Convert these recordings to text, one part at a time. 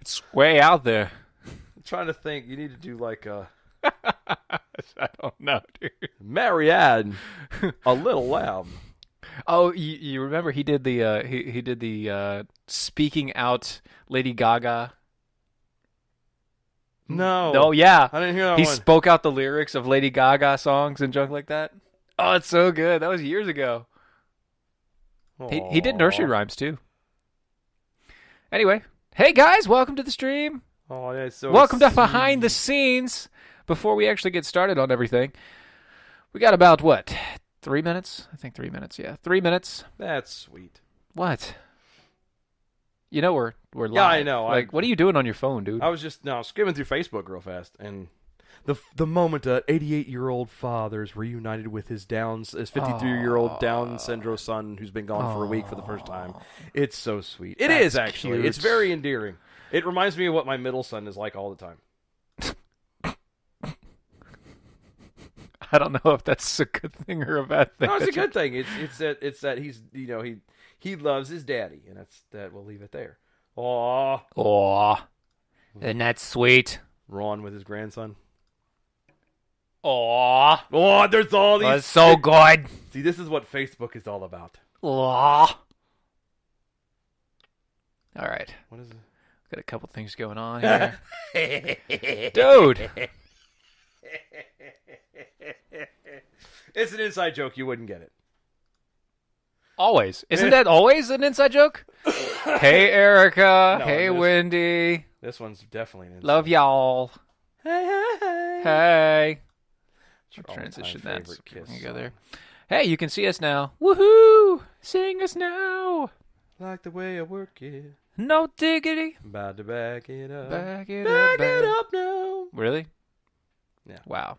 It's way out there. I'm trying to think. You need to do like a I don't know, dude. Marianne, a little lamb. Oh, you remember he did the he did the speaking out Lady Gaga. No. Oh yeah, I didn't hear that he one. spoke out the lyrics of Lady Gaga songs and junk like that. Oh, it's so good. That was years ago. He did nursery rhymes too. Anyway, hey guys, welcome to the stream. Oh, yeah, so Welcome to behind the scenes. Before we actually get started on everything, we got about what 3 minutes? I think 3 minutes. Yeah, 3 minutes. That's sweet. What? You know we're live. Yeah, I know. Like, what are you doing on your phone, dude? I was just skimming through Facebook real fast, and the moment 88-year-old father's reunited with his 53-year-old Down syndrome son who's been gone for a week for the first time. It's so sweet. It is actually. Cute. It's very endearing. It reminds me of what my middle son is like all the time. I don't know if that's a good thing or a bad thing. No, it's a good thing. It's that he's he loves his daddy, and we'll leave it there. Aw, isn't that sweet? Ron with his grandson. Aw, Oh, there's all these. that's so good. See, this is what Facebook is all about. Aw. All right, What is it? got a couple things going on here, dude. It's an inside joke. You wouldn't get it. Always, isn't that always an inside joke? Hey, Erica. No, hey, Wendy. This one's definitely an inside. Love y'all. Hey. Hey. It's I'll your transition all-time that. favorite Kiss There you go song. there. Hey, you can see us now. Woohoo! Sing us now. Like the way I work it. No diggity. About to back it up. Back it Back up. it up now. Really? Yeah. Wow.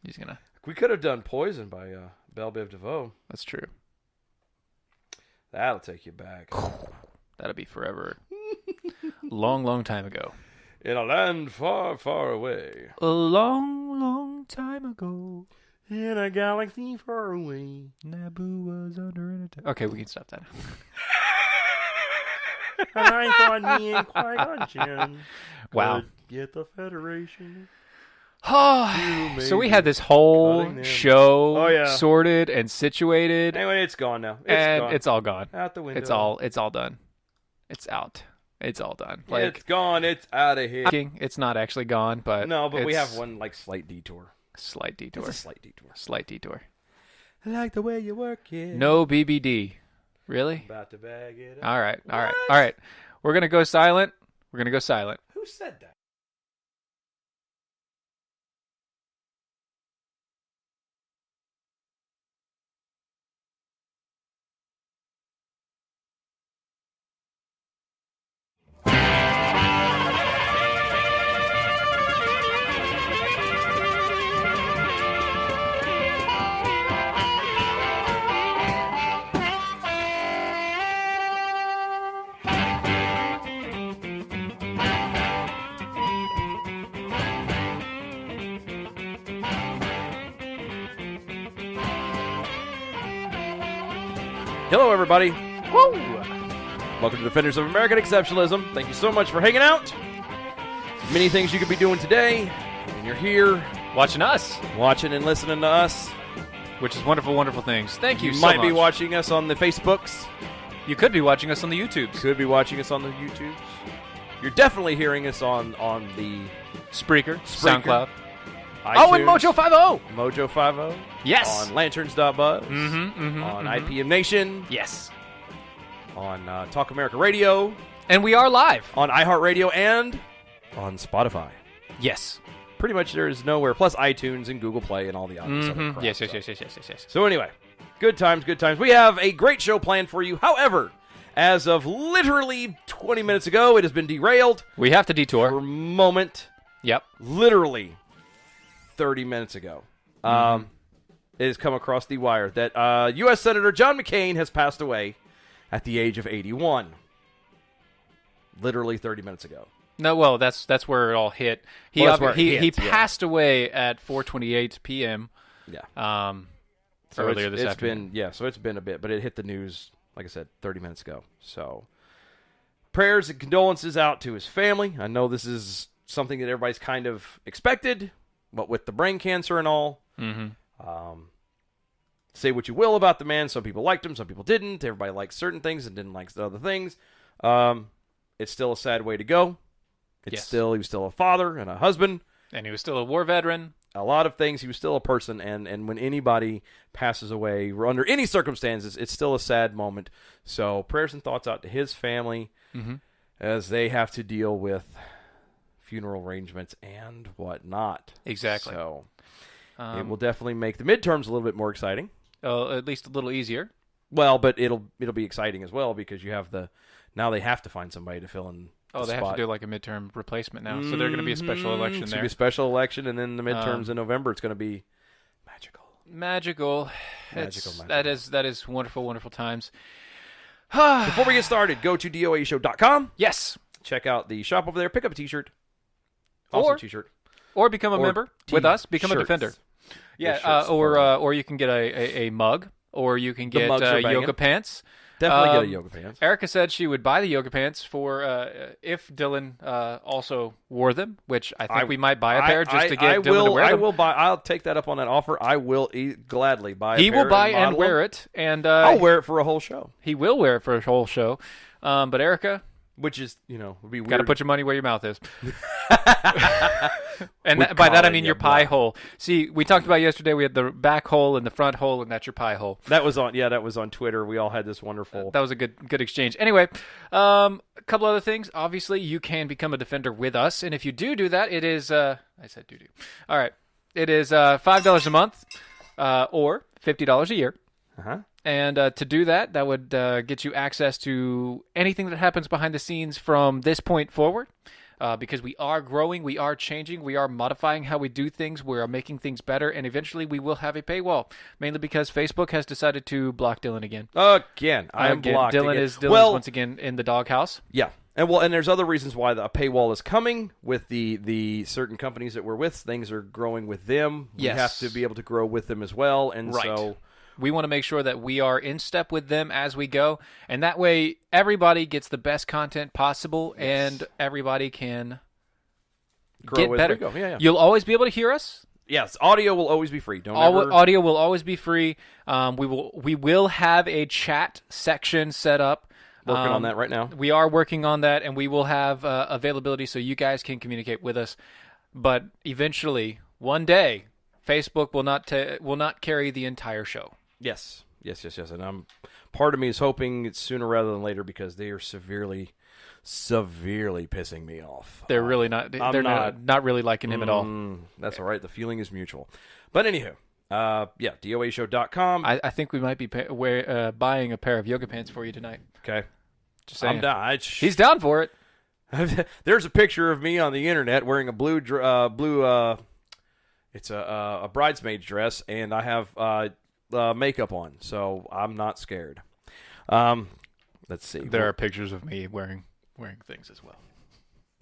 He's gonna. We could have done Poison by Belle Biv DeVoe. That's true. That'll take you back. That'll be forever. Long, long time ago. In a land far, far away. A long, long time ago. In a galaxy far away. Naboo was under an attack. Okay, we can stop that. And I thought me and Qui-Gon Jinn Wow. could get the Federation. So we had this whole Cutting them. show Oh, yeah. sorted and situated, Anyway, it's gone now. it's all gone. out the window. It's all done. It's out. It's all done. Like, It's gone. It's out of here. it's not actually gone, but No, but we it's have one slight detour. slight detour. It's a slight detour. Slight detour. I like the way you work it. No BBD. Really? About to bag it up. All right. What? All right. We're gonna go silent. Who said that? Hello, everybody. Woo! Welcome to Defenders of American Exceptionalism. Thank you so much for hanging out. Many things you could be doing today, and you're here Watching us, watching and listening to us. which is wonderful, wonderful things. Thank you. You so might be much. watching us on the Facebooks. You could be watching us on the YouTubes. Could be watching us on the YouTubes. You're definitely hearing us on the Spreaker, Spreaker. SoundCloud. iTunes, Oh, and Mojo 50. Mojo 50. Yes. On Lanterns.buzz. Mm-hmm, On IPM Nation. Yes. On Talk America Radio. And we are live. On iHeartRadio and on Spotify. Yes. Pretty much there is nowhere. Plus iTunes and Google Play and all the obvious other crap. Yes. So. So anyway, good times, good times. We have a great show planned for you. However, as of literally 20 minutes ago, it has been derailed We have to for detour. a moment. Yep. Literally 30 minutes ago. It has come across the wire that U.S. Senator John McCain has passed away at the age of 81. Literally 30 minutes ago. No, well, that's where it all hit. Well, that's where it he hit, yeah. passed away at 4:28 p.m. Yeah. Earlier this afternoon. So it's been a bit, but it hit the news, like I said, 30 minutes ago. So prayers and condolences out to his family. I know this is something that everybody's kind of expected, but with the brain cancer and all, say what you will about the man. Some people liked him, some people didn't. Everybody liked certain things and didn't like other things. It's still a sad way to go. He was still a father and a husband. And he was still a war veteran. A lot of things. He was still a person. And when anybody passes away, under any circumstances, it's still a sad moment. So prayers and thoughts out to his family as they have to deal with funeral arrangements and whatnot. Exactly. So it will definitely make the midterms a little bit more exciting. At least a little easier. Well, but it'll be exciting as well because you have now they have to find somebody to fill in. Oh, they have to do like a midterm replacement now. So they're going to be a special election there. It's going to be a special election, and then the midterms in November. It's going to be magical. That is wonderful, wonderful times. Before we get started, go to doashow.com. Yes. Check out the shop over there. Pick up a T-shirt. Awesome T-shirt. Or become a member with us. Become a defender. Yeah. Or you can get a mug, or you can get yoga pants. Definitely get a yoga pants. Erica said she would buy the yoga pants for if Dylan also wore them, which I think we might buy a pair just to get Dylan to wear them. I will buy. I'll take that up on that offer. I will gladly buy. He will buy and wear it, and I'll wear it for a whole show. He will wear it for a whole show. But Erica, which is would be weird. Got to put your money where your mouth is. And by that I mean your pie hole. See, we talked about yesterday. We had the back hole and the front hole, and that's your pie hole. That was on Twitter. We all had this wonderful. That was a good exchange. Anyway, a couple other things. Obviously, you can become a defender with us, and if you do that, it is I said do. All right, it is $5 a month, or $50 a year. And to do that would get you access to anything that happens behind the scenes from this point forward. Because we are growing, we are changing, we are modifying how we do things, we are making things better, and eventually we will have a paywall. Mainly because Facebook has decided to block Dylan again. Again, I am blocked. Dylan is once again in the doghouse. Yeah. And there's other reasons why the paywall is coming with the certain companies that we're with. Things are growing with them. Yes. We have to be able to grow with them as well. And so we want to make sure that we are in step with them as we go, and that way everybody gets the best content possible, and everybody can grow get better. We go. Yeah. You'll always be able to hear us. Yes, audio will always be free. Audio will always be free. We will have a chat section set up. Working on that right now. We are working on that, and we will have availability so you guys can communicate with us. But eventually, one day, Facebook will not carry the entire show. Yes. And part of me is hoping it's sooner rather than later because they are severely pissing me off. They're really not. They're not really liking him at all. That's all right. The feeling is mutual. But anywho, doashow.com. I think we might be buying a pair of yoga pants for you tonight. Okay. Just saying. I'm down. He's down for it. There's a picture of me on the internet wearing a blue. It's a bridesmaid's dress, and I have makeup on, so I'm not scared. Let's see. There are pictures of me wearing things as well.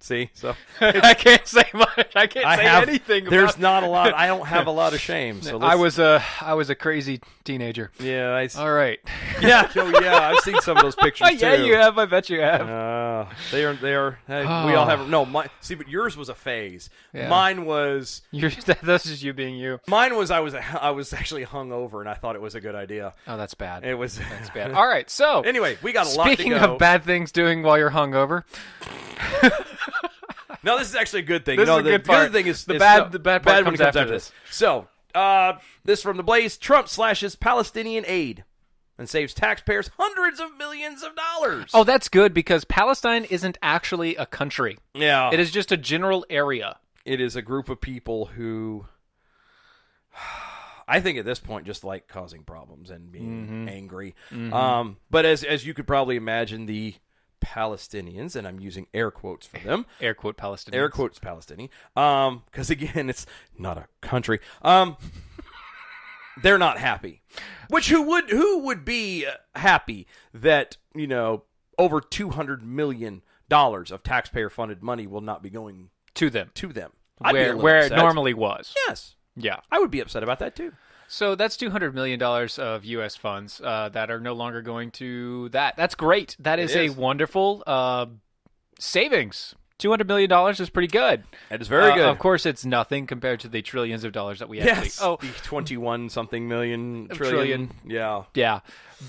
See, so I can't say much. I can't say anything. There's not a lot. I don't have a lot of shame. So I was a crazy teenager. Yeah. All right. Yeah. I've seen some of those pictures too. Yeah, you have. I bet you have. They are. We all have. No, but yours was a phase. Yeah. Mine was. That's just you being you. Mine was. I was actually hungover, and I thought it was a good idea. Oh, that's bad. It was. That's bad. All right. So anyway, we got a lot to go. Speaking of bad things doing while you're hungover. No, this is actually a good thing. This is a good part. Good thing is the bad part comes after this. So, this from the Blaze: Trump slashes Palestinian aid and saves taxpayers hundreds of millions of dollars. Oh, that's good because Palestine isn't actually a country. Yeah, it is just a general area. It is a group of people who, I think, at this point, just like causing problems and being angry. But as you could probably imagine, the Palestinians, and I'm using air quotes for them. Air quote Palestinians. Air quotes Palestinian. Because again, it's not a country. They're not happy. Which who would be happy that, over $200 million of taxpayer funded money will not be going to them. Where it normally was. Yes. Yeah. I would be upset about that too. So that's $200 million of U.S. funds that are no longer going to that. That's great. That is a wonderful savings. $200 million is pretty good. That is very good. Of course, it's nothing compared to the trillions of dollars that we actually the 21-something million trillion. Yeah. Yeah.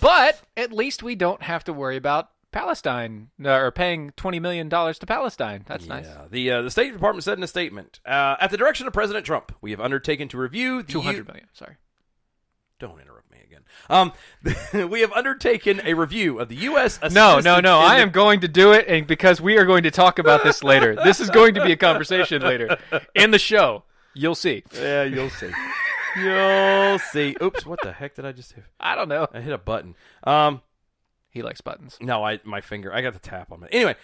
But at least we don't have to worry about Palestine or paying $20 million to Palestine. That's nice. The State Department said in a statement, at the direction of President Trump, we have undertaken to review the $200 million. Sorry. Don't interrupt me again. We have undertaken a review of the U.S. assistance. No. I am going to do it, and because we are going to talk about this later. This is going to be a conversation later in the show. You'll see. Yeah, you'll see. You'll see. Oops, what the heck did I just do? I don't know. I hit a button. He likes buttons. No, my finger. I got the tap on it. Anyway,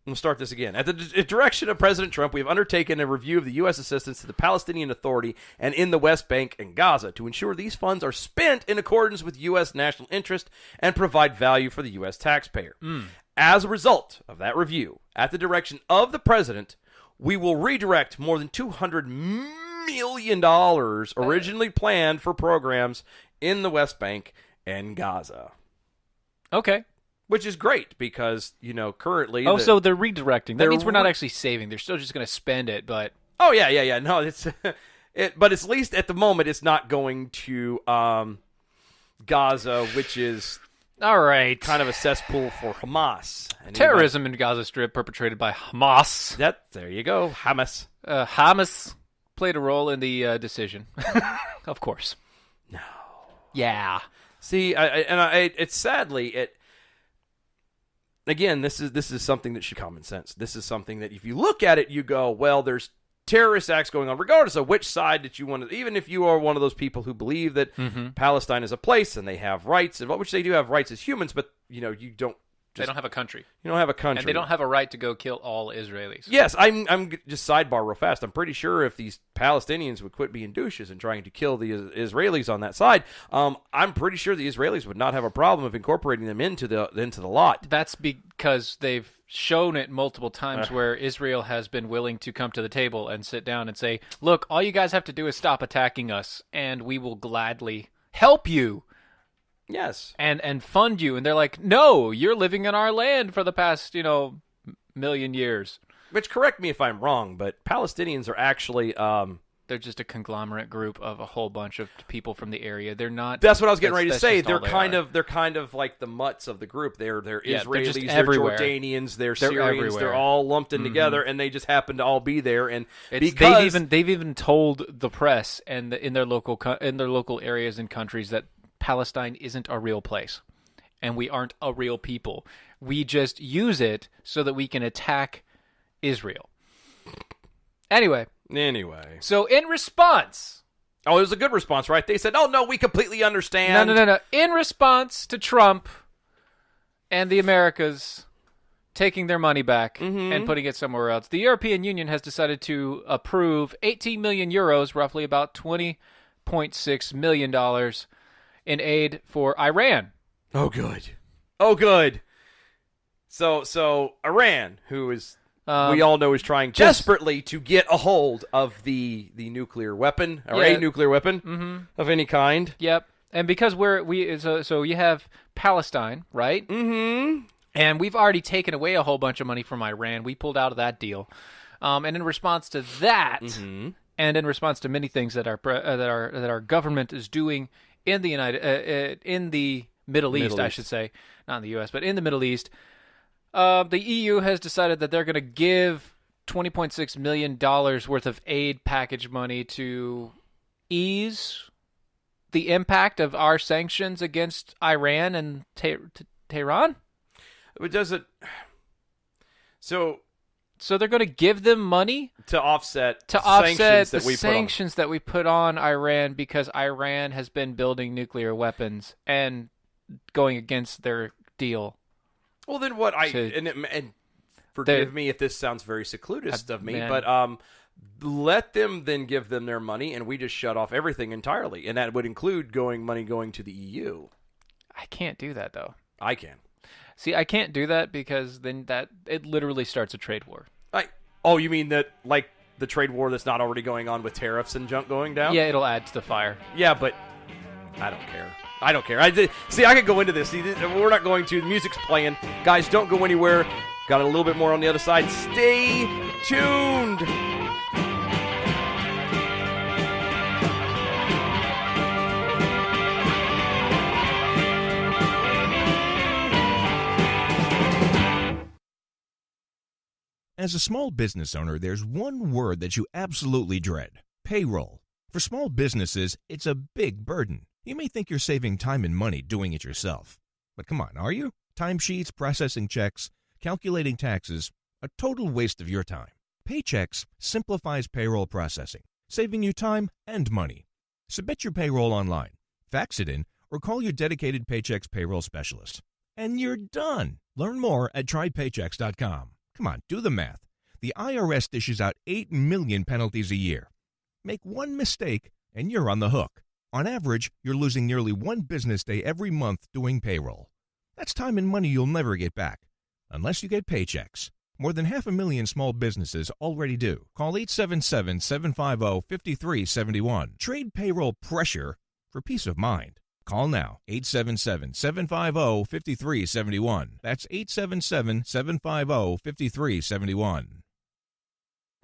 we'll start this again. At the direction of President Trump, we have undertaken a review of the U.S. assistance to the Palestinian Authority and in the West Bank and Gaza to ensure these funds are spent in accordance with U.S. national interest and provide value for the U.S. taxpayer. As a result of that review, at the direction of the President, we will redirect more than $200 million originally planned for programs in the West Bank and Gaza. Okay. Which is great because, currently... so they're redirecting. That means we're not actually saving. They're still just going to spend it, but... Oh, yeah. No, it's... but at least at the moment, it's not going to Gaza, which is... All right. Kind of a cesspool for Hamas. Terrorism in Gaza Strip perpetrated by Hamas. There you go. Hamas. Hamas played a role in the decision. Of course. No. Yeah. See, it's sadly... Again, this is something that should common sense. This is something that if you look at it, you go, well, there's terrorist acts going on, regardless of which side that you want to, even if you are one of those people who believe that Palestine is a place and they have rights, which they do have rights as humans, but, you don't. They don't have a country. You don't have a country. And they don't have a right to go kill all Israelis. Yes, I'm just sidebar real fast. I'm pretty sure if these Palestinians would quit being douches and trying to kill the Israelis on that side, I'm pretty sure the Israelis would not have a problem of incorporating them into the lot. That's because they've shown it multiple times where Israel has been willing to come to the table and sit down and say, look, all you guys have to do is stop attacking us, and we will gladly help you. Yes. And fund you. And they're like, no, you're living in our land for the past, million years. Which, correct me if I'm wrong, but Palestinians are actually... they're just a conglomerate group of a whole bunch of people from the area. They're not... That's what I was getting ready to say. They're kind of like the mutts of the group. They're Israelis, they're Jordanians, they're Syrians. Everywhere. They're all lumped in together, and they just happen to all be there. And they've even told the press and in their local areas and countries that Palestine isn't a real place, and we aren't a real people. We just use it so that we can attack Israel. Anyway. So in response... Oh, it was a good response, right? They said, oh, no, we completely understand. No. In response to Trump and the Americas taking their money back and putting it somewhere else, the European Union has decided to approve 18 million euros, roughly about $20.6 million in aid for Iran. Oh, good. So Iran, who is... we all know is trying desperately to get a hold of the nuclear weapon, or a nuclear weapon of any kind. Yep. And because so you have Palestine, right? Mm-hmm. And we've already taken away a whole bunch of money from Iran. We pulled out of that deal. And in response to that, and in response to many things that our government is doing in the Middle East, I should say, not in the U.S., but in the Middle East. The EU has decided that they're going to give $20.6 million worth of aid package money to ease the impact of our sanctions against Iran and Tehran. Does it? So they're going to give them money to offset sanctions that we put on Iran because Iran has been building nuclear weapons and going against their deal. Well, then what and forgive me if this sounds very secludist of me, but let them then give them their money, and we just shut off everything entirely, and that would include money going to the EU. I can't do that though. I can. See, I can't do that because then it literally starts a trade war. Oh, you mean that like the trade war that's not already going on with tariffs and junk going down? Yeah, it'll add to the fire. Yeah, but I don't care. I don't care. See, I could go into this. See, we're not going to. The music's playing. Guys, don't go anywhere. Got a little bit more on the other side. Stay tuned. As a small business owner, there's one word that you absolutely dread: payroll. For small businesses, it's a big burden. You may think you're saving time and money doing it yourself. But come on, are you? Timesheets, processing checks, calculating taxes, a total waste of your time. Paychex simplifies payroll processing, saving you time and money. Submit your payroll online, fax it in, or call your dedicated Paychex payroll specialist. And you're done. Learn more at trypaychex.com. Come on, do the math. The IRS dishes out 8 million penalties a year. Make one mistake, and you're on the hook. On average, you're losing nearly one business day every month doing payroll. That's time and money you'll never get back, unless you get Paychex. More than 500,000 small businesses already do. Call 877-750-5371. Trade payroll pressure for peace of mind. Call now, 877-750-5371. That's 877-750-5371.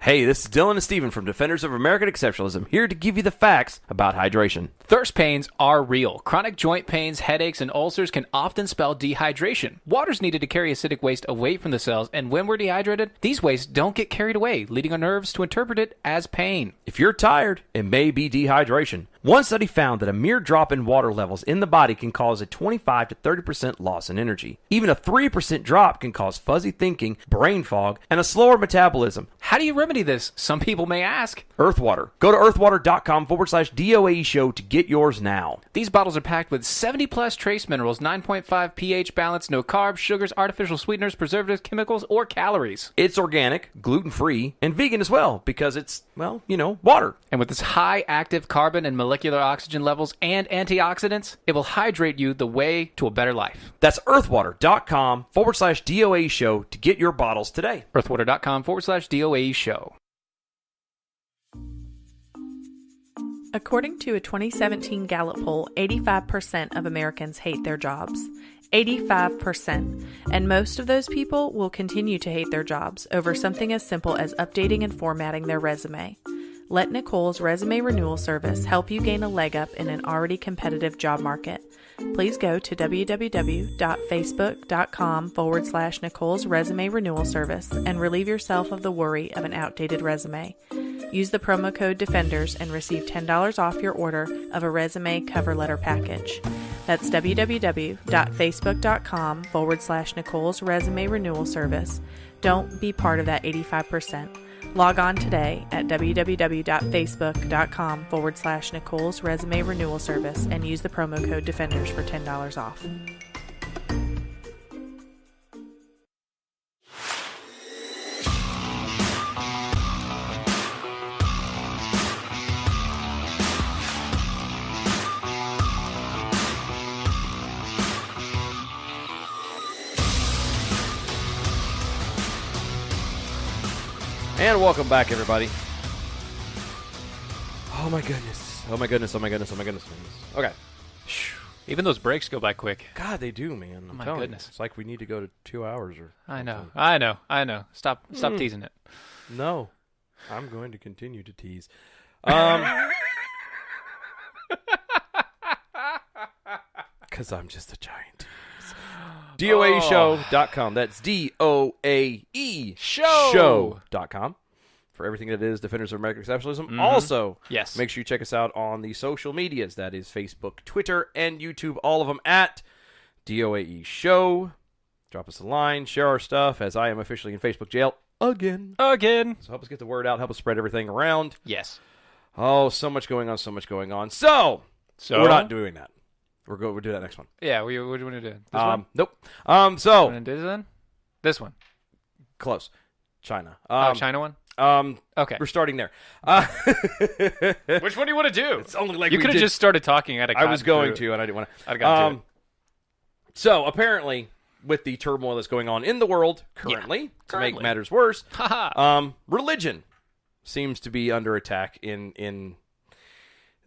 Hey, this is Dylan and Steven from Defenders of American Exceptionalism, here to give you the facts about hydration. Thirst pains are real. Chronic joint pains, headaches, and ulcers can often spell dehydration. Water's needed to carry acidic waste away from the cells, and when we're dehydrated, these wastes don't get carried away, leading our nerves to interpret it as pain. If you're tired, it may be dehydration. One study found that a mere drop in water levels in the body can cause a 25 to 30% loss in energy. Even a 3% drop can cause fuzzy thinking, brain fog, and a slower metabolism. How do you remedy this? Some people may ask. Earthwater. Go to earthwater.com/DOAE show to get yours now. These bottles are packed with 70 plus trace minerals, 9.5 pH balance, no carbs, sugars, artificial sweeteners, preservatives, chemicals, or calories. It's organic, gluten-free, and vegan as well, because it's, well, water. And with its high active carbon and molecular oxygen levels and antioxidants, it will hydrate you the way to a better life. That's earthwater.com/DOAE show to get your bottles today. earthwater.com/DOAE show. According to a 2017 Gallup poll, 85% of Americans hate their jobs. 85%. And most of those people will continue to hate their jobs over something as simple as updating and formatting their resume. Let Nicole's Resume Renewal Service help you gain a leg up in an already competitive job market. Please go to www.facebook.com/Nicole's Resume Renewal Service and relieve yourself of the worry of an outdated resume. Use the promo code DEFENDERS and receive $10 off your order of a resume cover letter package. That's www.facebook.com/Nicole's Resume Renewal Service. Don't be part of that 85%. Log on today at www.facebook.com/Nicole's Resume Renewal Service and use the promo code DEFENDERS for $10 off. And welcome back, everybody. Oh my goodness. Oh my goodness. Oh my goodness. Oh my goodness. Okay. Even those breaks go by quick. God, they do, man. Oh my goodness. It's like we need to go to 2 hours or I know. something. I know. Stop teasing it. No. I'm going to continue to tease. Because I'm just a giant tease. DOAEshow.com. That's DOAE show.com for everything that is Defenders of American Exceptionalism. Mm-hmm. Also, yes, make sure you check us out on the social medias. That is Facebook, Twitter, and YouTube. All of them at DOAE Show. Drop us a line. Share our stuff, as I am officially in Facebook jail again. So help us get the word out. Help us spread everything around. Yes. Oh, so much going on. So we're not doing that. We'll do that next one. Yeah, what do you want to do? This one? Nope. This one. Close. China. China one? Okay. We're starting there. Which one do you want to do? It's only like you could have just started talking. I was going to, and I didn't want to. I'd gotten to it. So, apparently, with the turmoil that's going on in the world currently, to make matters worse, religion seems to be under attack in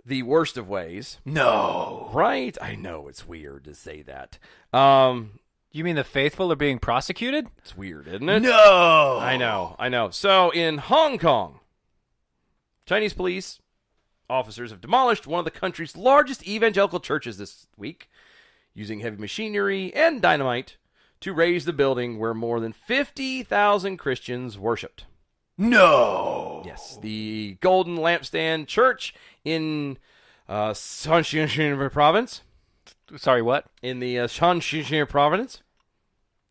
the worst of ways. No. Right? I know it's weird to say that. You mean the faithful are being prosecuted? It's weird, isn't it? No. I know. So in Hong Kong, Chinese police officers have demolished one of the country's largest evangelical churches this week, using heavy machinery and dynamite to raise the building where more than 50,000 Christians worshipped. No. Yes, the Golden Lampstand Church in Shanxi province. Sorry, what? In the Shanxi province.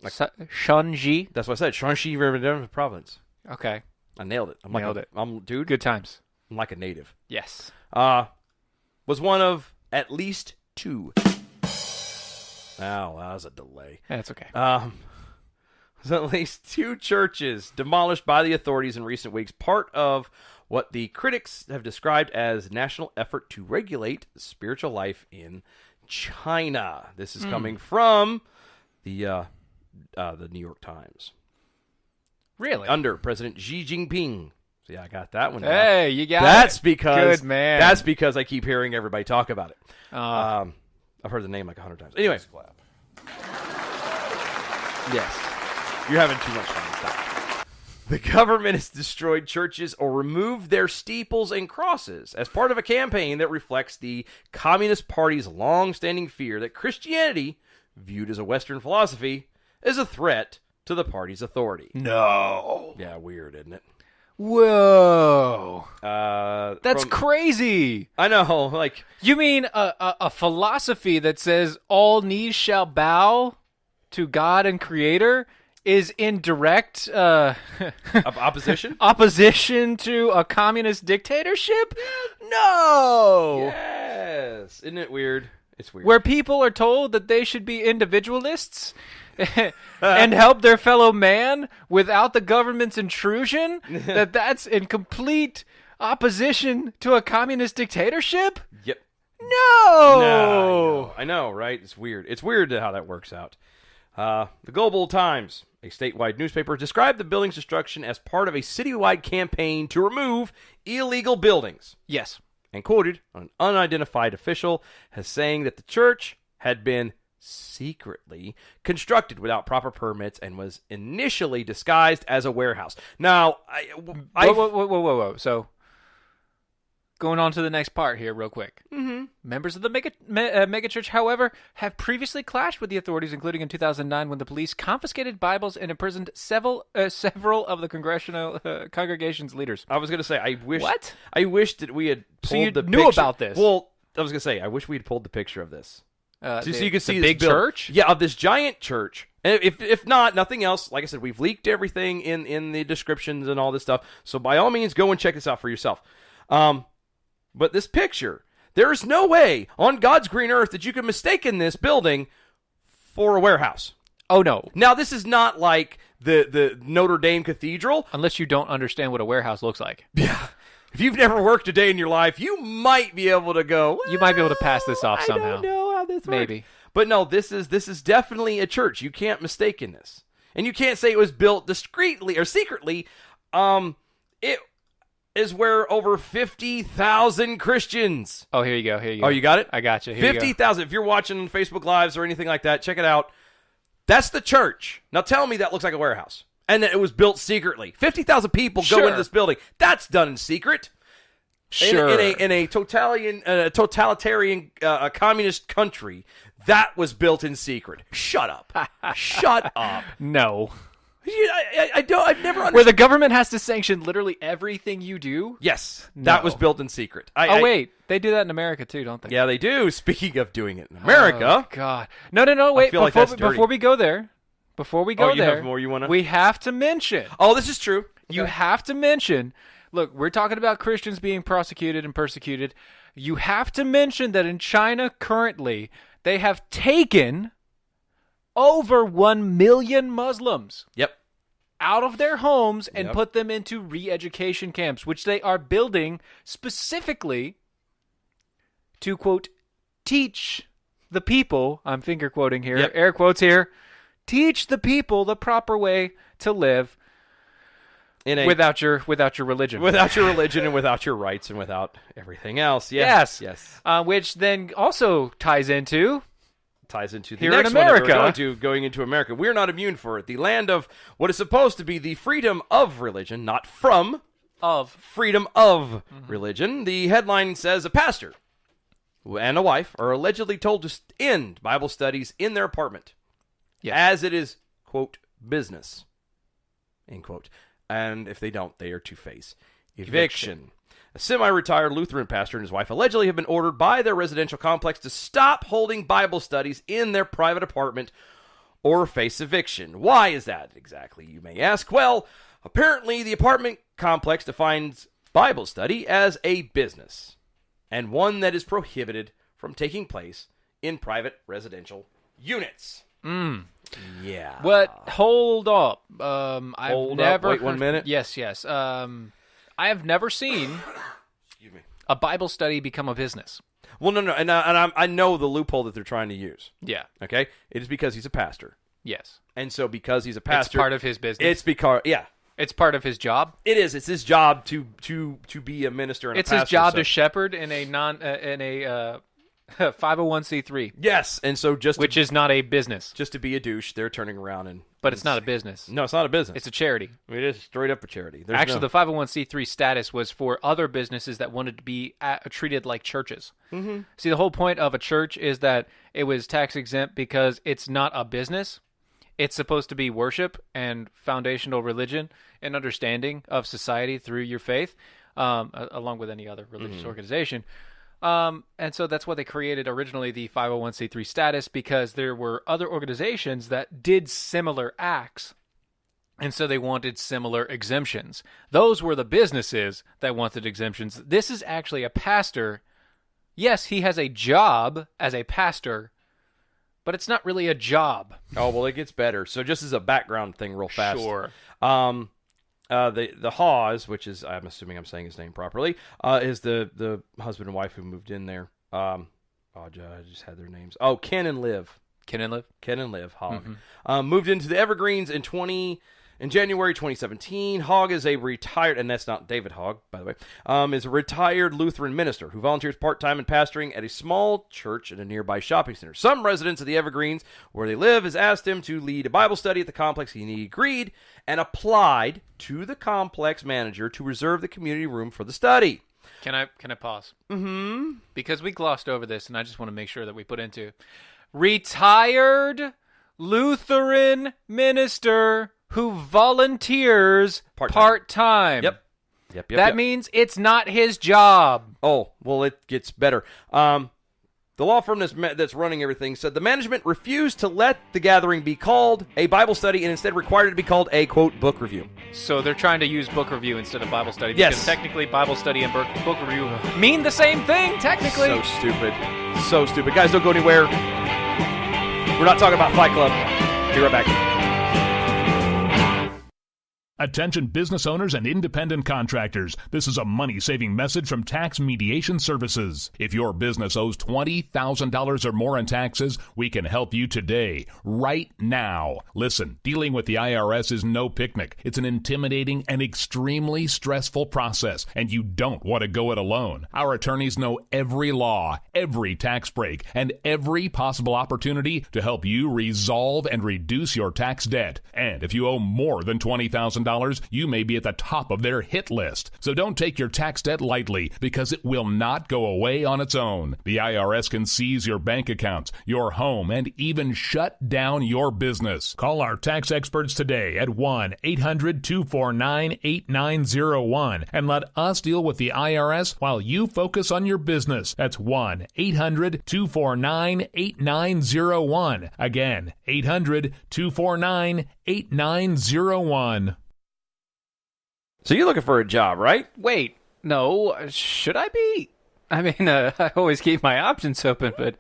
Shanxi. That's what I said. Shanxi province. Okay. I nailed it. Nailed it. Dude. Good times. I'm like a native. Yes. Was one of at least two. Oh, that was a delay. That's okay. Was at least two churches demolished by the authorities in recent weeks, part of what the critics have described as national effort to regulate spiritual life in China. This is coming from the New York Times. Really? Under President Xi Jinping. So yeah, I got that one. Hey, you got that's it. because Good man. That's because I keep hearing everybody talk about it. I've heard the name like 100 times. Anyway, yes, you're having too much fun. Stop. The government has destroyed churches or removed their steeples and crosses as part of a campaign that reflects the Communist Party's long-standing fear that Christianity, viewed as a Western philosophy, is a threat to the party's authority. No. Yeah, weird, isn't it? Whoa. That's from- crazy. I know, like... You mean a philosophy that says all knees shall bow to God and Creator is in direct opposition? Opposition to a communist dictatorship? No. Yes. Isn't it weird? It's weird. Where people are told that they should be individualists and help their fellow man without the government's intrusion? That's in complete opposition to a communist dictatorship? Yep. No. I know, right? It's weird. It's weird how that works out. The Global Times, a statewide newspaper, described the building's destruction as part of a citywide campaign to remove illegal buildings. Yes. And quoted an unidentified official as saying that the church had been secretly constructed without proper permits and was initially disguised as a warehouse. Now, Whoa. So, going on to the next part here real quick. Mm-hmm. Members of the megachurch, however, have previously clashed with the authorities, including in 2009 when the police confiscated Bibles and imprisoned several of the congregation's leaders. I was going to say, I wish that we had pulled so you the knew picture. about this. Well, I was going to say, I wish we had pulled the picture of this. So you can see the this big build. church? Yeah, of this giant church. And if not, nothing else. Like I said, we've leaked everything in the descriptions and all this stuff. So by all means, go and check this out for yourself. But this picture, there is no way on God's green earth that you can mistake this building for a warehouse. Oh, no. Now, this is not like the Notre Dame Cathedral. Unless you don't understand what a warehouse looks like. Yeah. If you've never worked a day in your life, you might be able to go, You might be able to pass this off somehow. I don't know how this works. Maybe. But no, this is definitely a church. You can't mistake this. And you can't say it was built discreetly or secretly. It is where over 50,000 Christians. Oh, here you go. Oh, you got it? I got you. 50,000. If you're watching on Facebook Lives or anything like that, check it out. That's the church. Now tell me that looks like a warehouse. And that it was built secretly. 50,000 people go into this building. That's done in secret. Sure. In a totalitarian communist country, that was built in secret. Shut up. Shut up. No. I've never understood. Where the government has to sanction literally everything you do? Yes, that was built in secret. Wait. They do that in America too, don't they? Yeah, they do. Speaking of doing it in America. Oh, God. No, wait. feel like that's dirty. Before we go there, you have more you wanna? we have to mention. Oh, this is true. You have to mention. Look, we're talking about Christians being prosecuted and persecuted. You have to mention that in China currently, they have taken over 1 million Muslims. Yep. Out of their homes and put them into re-education camps, which they are building specifically to, quote, teach the people, I'm finger quoting here, air quotes here, teach the people the proper way to live. without your religion. Without your religion and without your rights and without everything else. Yes. Which then also ties into the here next in America. one that we're going into America. We're not immune for it. The land of what is supposed to be the freedom of religion, not from, freedom of religion. The headline says a pastor and a wife are allegedly told to end Bible studies in their apartment, as it is, quote, business, end quote. And if they don't, they are to face eviction. A semi-retired Lutheran pastor and his wife allegedly have been ordered by their residential complex to stop holding Bible studies in their private apartment or face eviction. Why is that exactly, you may ask? Well, apparently the apartment complex defines Bible study as a business, and one that is prohibited from taking place in private residential units. Yeah. But hold up. Wait 1 minute. Yes. I have never seen a Bible study become a business. Well, no, and I know the loophole that they're trying to use. Yeah. Okay? It is because he's a pastor. Yes. And so because he's a pastor... It's part of his business. It's because... Yeah. It's part of his job. It is. It's his job to be a minister and a pastor. It's his job to shepherd in a 501c3. Yes, and so which is not a business. Just to be a douche, they're turning around and... But it's not a business. No, it's not a business. It's a charity. It is straight up a charity. Actually, the 501c3 status was for other businesses that wanted to be treated like churches. Mm-hmm. See, the whole point of a church is that it was tax exempt because it's not a business. It's supposed to be worship and foundational religion and understanding of society through your faith, along with any other religious organization. And so that's why they created originally the 501c3 status, because there were other organizations that did similar acts. And so they wanted similar exemptions. Those were the businesses that wanted exemptions. This is actually a pastor. Yes, he has a job as a pastor, but it's not really a job. Oh, well, it gets better. So just as a background thing real fast. Sure. The Hawes, which is, I'm assuming I'm saying his name properly, is the husband and wife who moved in there. I just had their names. Oh, Ken and Liv. Ken and Liv Hogg. Moved into the Evergreens in January 2017. Hogg is a retired, and that's not David Hogg, by the way, is a retired Lutheran minister who volunteers part-time in pastoring at a small church in a nearby shopping center. Some residents of the Evergreens, where they live, has asked him to lead a Bible study at the complex. He agreed and applied to the complex manager to reserve the community room for the study. Can I pause? Mm-hmm. Because we glossed over this, and I just want to make sure that we put into retired Lutheran minister who volunteers part-time. Yep. That means it's not his job. Oh, well, it gets better. The law firm that's running everything said the management refused to let the gathering be called a Bible study and instead required it to be called a, quote, book review. So they're trying to use book review instead of Bible study. Yes. Because technically Bible study and book review mean the same thing, technically. So stupid. So stupid. Guys, don't go anywhere. We're not talking about Fight Club. Be right back. Attention business owners and independent contractors. This is a money-saving message from Tax Mediation Services. If your business owes $20,000 or more in taxes, we can help you today, right now. Listen, dealing with the IRS is no picnic. It's an intimidating and extremely stressful process, and you don't want to go it alone. Our attorneys know every law, every tax break, and every possible opportunity to help you resolve and reduce your tax debt. And if you owe more than $20,000, you may be at the top of their hit list. So don't take your tax debt lightly, because it will not go away on its own. The IRS can seize your bank accounts, your home, and even shut down your business. Call our tax experts today at 1-800-249-8901 and let us deal with the IRS while you focus on your business. That's 1-800-249-8901. Again, 800-249-8901. So you're looking for a job, right? Wait, no, should I be? I mean, I always keep my options open, but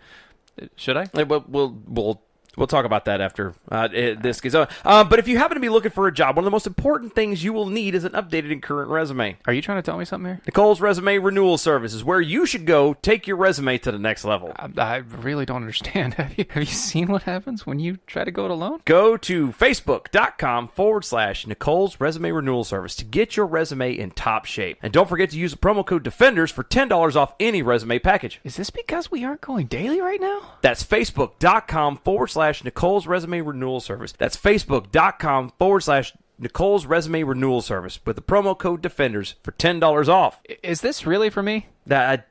should I? Well, We'll talk about that after this gets on. But if you happen to be looking for a job, one of the most important things you will need is an updated and current resume. Are you trying to tell me something here? Nicole's Resume Renewal Service is where you should go take your resume to the next level. I really don't understand. Have you seen what happens when you try to go it alone? Go to facebook.com/Nicole's Resume Renewal Service to get your resume in top shape. And don't forget to use the promo code DEFENDERS for $10 off any resume package. Is this because we aren't going daily right now? That's facebook.com/Nicole's Resume Renewal Service. That's facebook.com/Nicole's Resume Renewal Service with the promo code DEFENDERS for $10 off. Is this really for me? I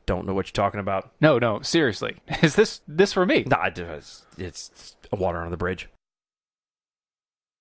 don't know what you're talking about. No, seriously. Is this for me? Nah, it's water under the bridge.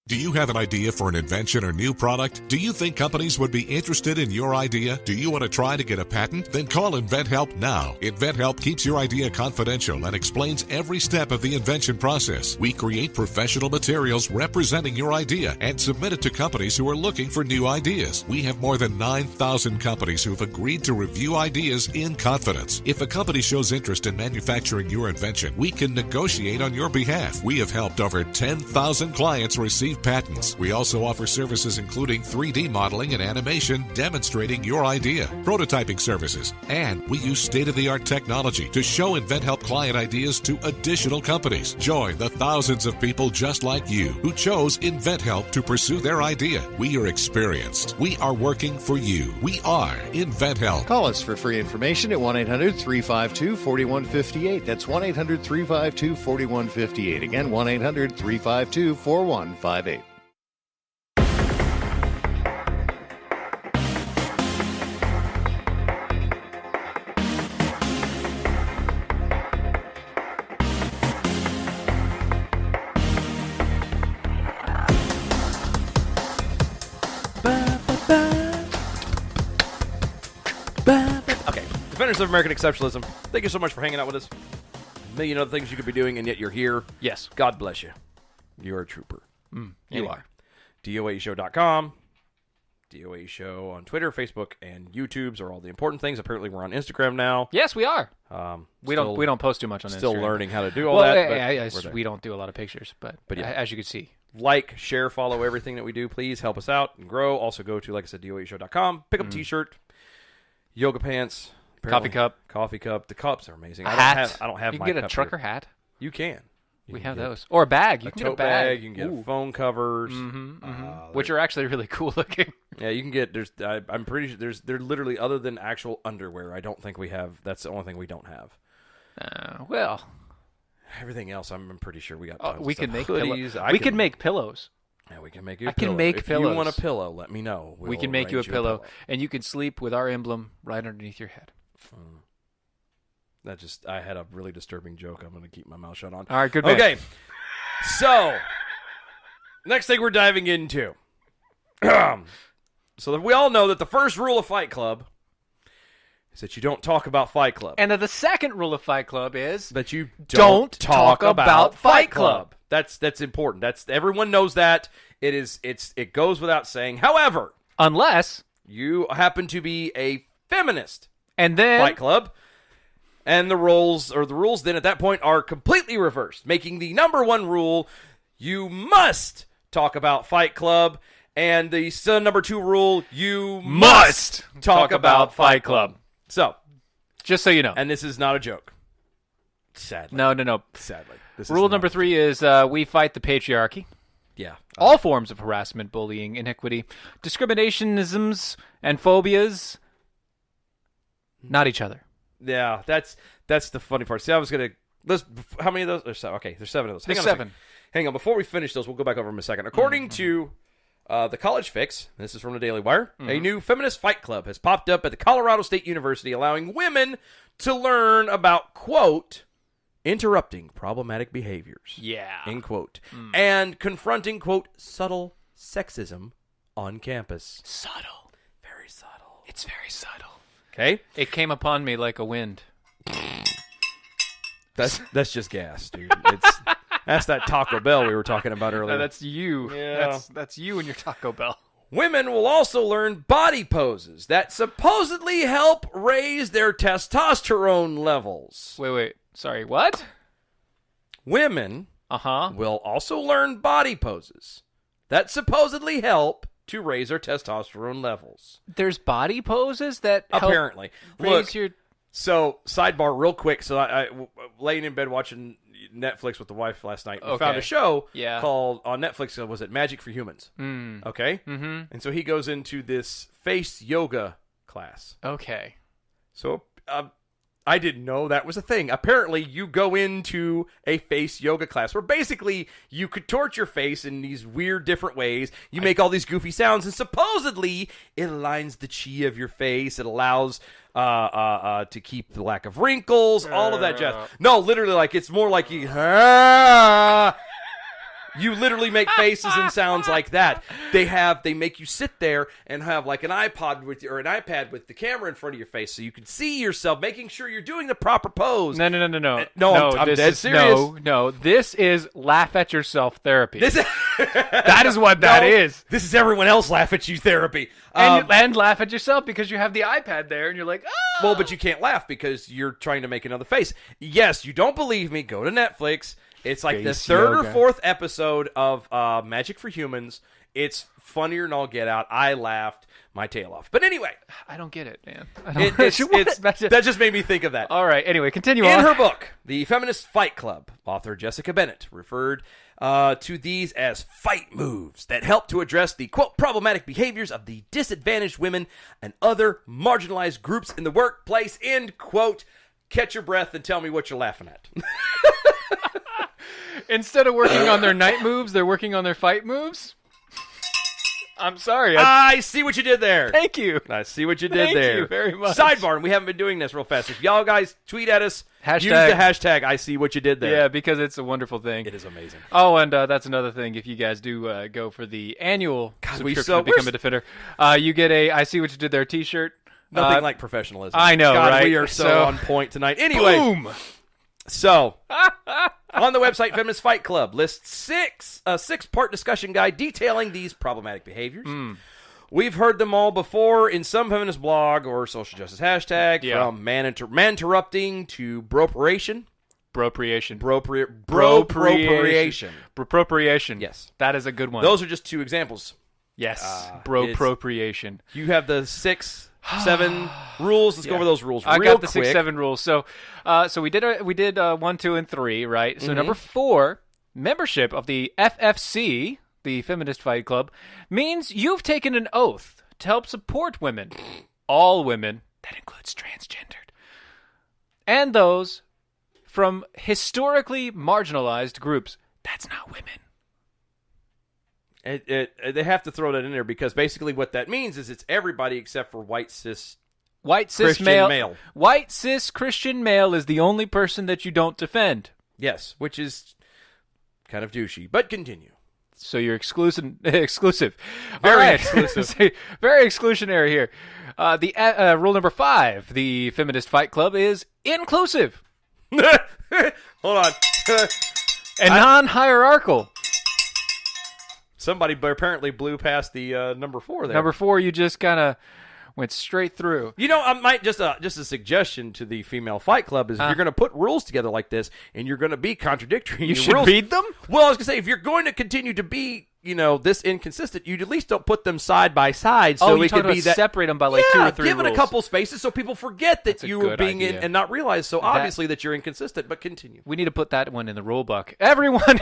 Do you have an idea for an invention or new product? Do you think companies would be interested in your idea? Do you want to try to get a patent? Then call InventHelp now. InventHelp keeps your idea confidential and explains every step of the invention process. We create professional materials representing your idea and submit it to companies who are looking for new ideas. We have more than 9,000 companies who have agreed to review ideas in confidence. If a company shows interest in manufacturing your invention, we can negotiate on your behalf. We have helped over 10,000 clients receive patents. We also offer services including 3D modeling and animation demonstrating your idea, prototyping services, and we use state-of-the-art technology to show InventHelp client ideas to additional companies. Join the thousands of people just like you who chose InventHelp to pursue their idea. We are experienced. We are working for you. We are InventHelp. Call us for free information at 1-800-352-4158. That's 1-800-352-4158. Again, 1-800-352-4158. Okay, Defenders of American Exceptionalism, thank you so much for hanging out with us. A million other things you could be doing, and yet you're here. Yes. God bless you. You're a trooper. You are. DOAShow.com. DOA Show on Twitter, Facebook, and YouTube's are all the important things. Apparently, we're on Instagram now. Yes, we are. We don't post too much on Still Instagram. learning how to do all that. But we don't do a lot of pictures, but yeah. as you can see. Like, share, follow everything that we do. Please help us out and grow. Also go to, like I said, DOAShow.com. Pick up a t-shirt, yoga pants, Coffee cup. Coffee cup. The cups are amazing. Hat. I don't have you my can get a cup trucker here. hat. You can. We have those. Or a bag. You a can get a tote bag. You can get phone covers. Which are actually really cool looking. Yeah, you can get, I'm pretty sure, they're literally, other than actual underwear, I don't think we have, that's the only thing we don't have. Well. Everything else, I'm pretty sure we got. We could make hoodies. We could make pillows. Yeah, we can make you a I pillow. can make if pillows. you want a pillow, let me know. We can make you a pillow, and you can sleep with our emblem right underneath your head. I had a really disturbing joke I'm going to keep my mouth shut on. All right, good man. Okay, so, next thing we're diving into. So we all know that the first rule of Fight Club is that you don't talk about Fight Club. And the second rule of Fight Club is that you don't talk about Fight Club. That's important. Everyone knows that. It goes without saying. However, unless you happen to be a feminist, and then Fight Club, and the rules then at that point are completely reversed, making the number one rule you must talk about Fight Club, and the number two rule you must talk about Fight Club. So, just so you know, and this is not a joke. Sadly, no. Sadly, rule number 3 is we fight the patriarchy. Yeah. All forms of harassment, bullying, inequity, discriminationisms, and phobias. Not each other. Yeah, that's the funny part. See, I was going to... How many of those? There's 7. Okay, there's 7 of those. There's 7. Hang on. Before we finish those, we'll go back over them in a second. According to the College Fix, this is from the Daily Wire, a new feminist fight club has popped up at the Colorado State University, allowing women to learn about, quote, interrupting problematic behaviors. Yeah. End quote. And confronting, quote, subtle sexism on campus. Subtle. Very subtle. It's very subtle. Okay? It came upon me like a wind. That's just gas, dude. That's that Taco Bell we were talking about earlier. No, that's you. Yeah. That's you and your Taco Bell. Women will also learn body poses that supposedly help raise their testosterone levels. Wait. Sorry, what? Women will also learn body poses that supposedly help to raise our testosterone levels. There's body poses that help Apparently. raise Look, your... so sidebar real quick. So I laying in bed watching Netflix with the wife last night. We found a show called on Netflix. Was it Magic for Humans? Okay. Mm-hmm. And so he goes into this face yoga class. Okay. So I didn't know that was a thing. Apparently, you go into a face yoga class where basically you contort your face in these weird different ways. You make all these goofy sounds, and supposedly it aligns the chi of your face. It allows to keep the lack of wrinkles, all of that jazz. No, literally, like it's more like you. You literally make faces and sounds like that. They make you sit there and have like an iPod or an iPad with the camera in front of your face so you can see yourself, making sure you're doing the proper pose. No. I'm dead serious. No. This is laugh at yourself therapy. That is what that is. This is everyone else laugh at you therapy. And laugh at yourself because you have the iPad there and you're like, oh. Well, but you can't laugh because you're trying to make another face. Yes, you don't believe me? Go to Netflix. It's like the third or fourth episode of Magic for Humans. It's funnier than all get out. I laughed my tail off. But anyway. I don't get it, man. That just made me think of that. All right. Anyway, continue on. In her book, The Feminist Fight Club, author Jessica Bennett referred to these as fight moves that help to address the, quote, problematic behaviors of the disadvantaged women and other marginalized groups in the workplace, end quote. Catch your breath and tell me what you're laughing at. Instead of working on their night moves, they're working on their fight moves? I'm sorry. I see what you did there. Thank you. I see what you did there. Thank you very much. Sidebar, and we haven't been doing this real fast. If y'all guys tweet at us, use the hashtag I see what you did there. Yeah, because it's a wonderful thing. It is amazing. Oh, and that's another thing. If you guys do go for the annual subscription to become a defender, you get a I see what you did there t-shirt. Nothing like professionessionalism. I know, God, right? We are so on point tonight. Anyway. Boom! So, on the website, Feminist Fight Club lists a six-part discussion guide detailing these problematic behaviors. We've heard them all before in some feminist blog or social justice hashtag, from man-interrupting to broperation. Bropriation. Bropriation. Bropriation. Yes. That is a good one. Those are just two examples. Yes. Bropriation. You have the 6, 7 rules. Let's go over those rules I real got the quick. 6, 7 rules. So we did 1, 2, and 3, right? So number 4, membership of the FFC, the Feminist Fight Club, means you've taken an oath to help support women, all women, that includes transgendered, and those from historically marginalized groups. That's not women. They have to throw that in there because basically what that means is it's everybody except for white cis Christian male. White cis Christian male is the only person that you don't defend. Yes, which is kind of douchey. But continue. So you're exclusive. Very exclusive. Very exclusionary here. The rule number 5, the Feminist Fight Club, is inclusive. Hold on. And non-hierarchical. Somebody apparently blew past the number 4 there. Number 4, you just kind of went straight through. You know, I might just a suggestion to the Female Fight Club is if you're going to put rules together like this and you're going to be contradictory. You should read them? Well, I was going to say, if you're going to continue to be, this inconsistent, you at least don't put them side by side. So it could be that separate them by like 2 or 3 give rules. it a couple spaces so people forget that you were being in and not realize so obviously that you're inconsistent. But continue. We need to put that one in the rule book. Everyone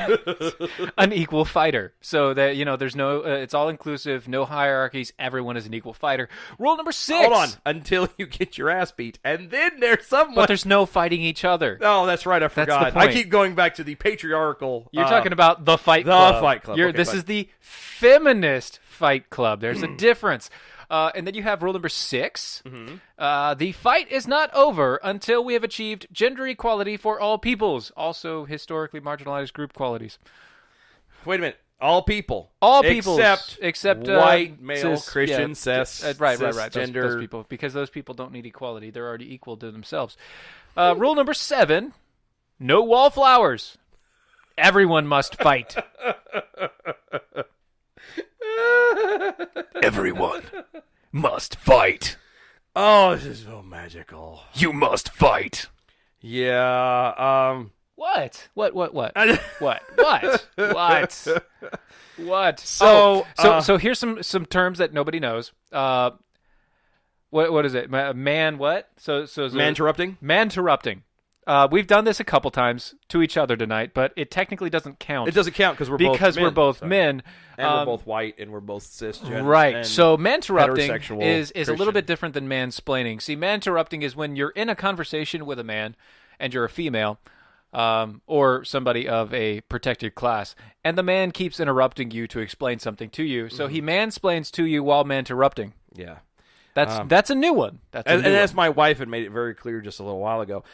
an equal fighter, so that there's no. It's all inclusive, no hierarchies. Everyone is an equal fighter. Rule number 6. Hold on until you get your ass beat, and then there's someone. But there's no fighting each other. Oh, that's right. I forgot. That's the point. I keep going back to the patriarchal. You're talking about the Fight Club. The Fight Club. Okay, this is the Feminist Fight Club. There's a difference. And then you have rule number 6. The fight is not over until we have achieved gender equality for all peoples, also historically marginalized group qualities. Wait a minute. All people. All peoples. Except white, male, cis, Christian, cis, right. cisgender. Those people. Because those people don't need equality. They're already equal to themselves. Rule number 7. No wallflowers. Everyone must fight. Everyone must fight. Oh, this is so magical. You must fight. Yeah. What? What? What? What? So, So here's some terms that nobody knows. What is it? Man, what? So Man-interrupting? Man-interrupting. We've done this a couple times to each other tonight, but it technically doesn't count. It doesn't count because we're both men. And we're both white, and we're both cisgender. Right. And so man-interrupting heterosexual is a little Christian. bit different than man-splaining. See, man-interrupting is when you're in a conversation with a man and you're a female or somebody of a protected class, and the man keeps interrupting you to explain something to you. So he mansplains to you while man-interrupting. Yeah. That's a new one. And as my wife had made it very clear just a little while ago,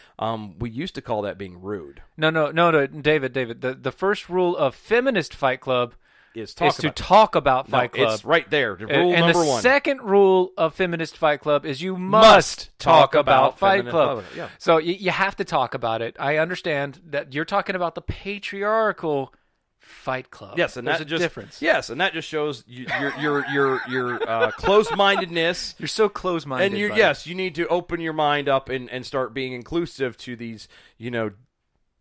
we used to call that being rude. No, David. The first rule of Feminist Fight Club is to talk about Fight Club. It's right there. Rule and number the one. second rule of Feminist Fight Club is you must talk about Fight Feminist Club. Yeah. So you have to talk about it. I understand that you're talking about the patriarchal Fight Club. Yes, and there's that a just difference. Yes, and that just shows your closed-mindedness. You're so closed-minded. And you need to open your mind up and start being inclusive to these,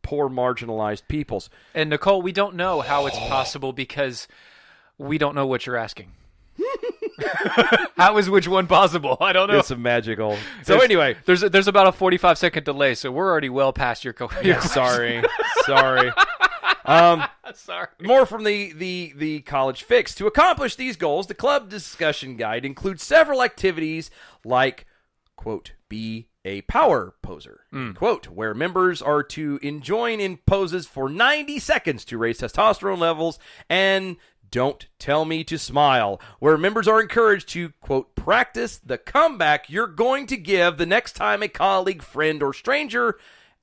poor marginalized peoples. And Nicole, we don't know how it's possible because we don't know what you're asking. How is which one possible? I don't know. It's a magical. So anyway, there's about a 45-second delay, so we're already well past your sorry. Sorry. More from the College Fix. To accomplish these goals, the club discussion guide includes several activities like, quote, be a power poser, quote, where members are to join in poses for 90 seconds to raise testosterone levels, and don't tell me to smile, where members are encouraged to, quote, practice the comeback you're going to give the next time a colleague, friend, or stranger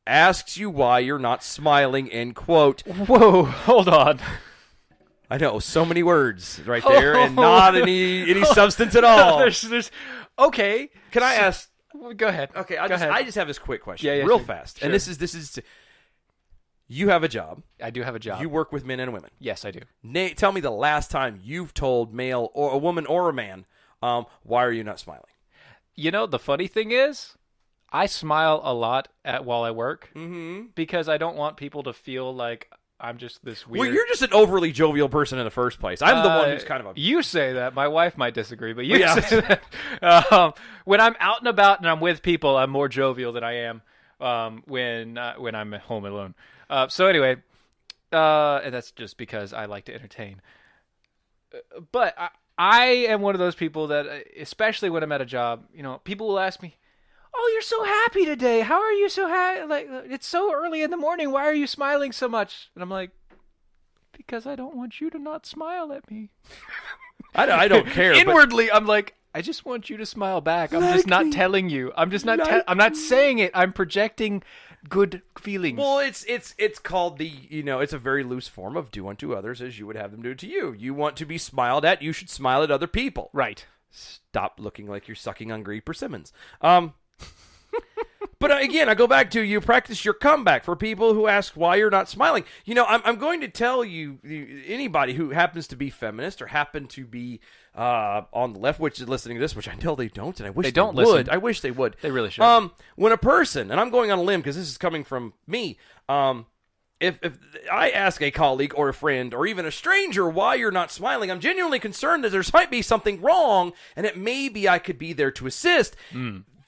asks you why you're not smiling, end quote. Whoa, hold on. I know, so many words right there, and not any substance at all. There's okay. Can I ask? Go ahead. Okay, Go ahead. I just have this quick question, Yeah, real sure. fast. Sure. And this is. You have a job. I do have a job. You work with men and women. Yes, I do. Nate, tell me the last time you've told male or a woman or a man, why are you not smiling? The funny thing is, I smile a lot while I work because I don't want people to feel like I'm just this weird. Well, you're just an overly jovial person in the first place. I'm the one who's kind of a... You say that. My wife might disagree, but you say that. When I'm out and about and I'm with people, I'm more jovial than I am when I'm at home alone. So anyway, and that's just because I like to entertain. But I am one of those people that, especially when I'm at a job, people will ask me, "Oh, you're so happy today. How are you so happy? Like, it's so early in the morning. Why are you smiling so much?" And I'm like, "Because I don't want you to not smile at me." I don't care. Inwardly, I'm like, I just want you to smile back. I'm just not telling you. I'm just not. I'm not saying it. I'm projecting good feelings. Well, it's called it's a very loose form of do unto others as you would have them do to you. You want to be smiled at, you should smile at other people. Right. Stop looking like you're sucking on Green persimmons. But again, I go back to you practice your comeback for people who ask why you're not smiling. I'm going to tell you, anybody who happens to be feminist or happen to be on the left, which is listening to this, which I know they don't, and I wish they would. Listen. I wish they would. They really should. When a person, and I'm going on a limb because this is coming from me, if I ask a colleague or a friend or even a stranger why you're not smiling, I'm genuinely concerned that there might be something wrong, and that maybe I could be there to assist.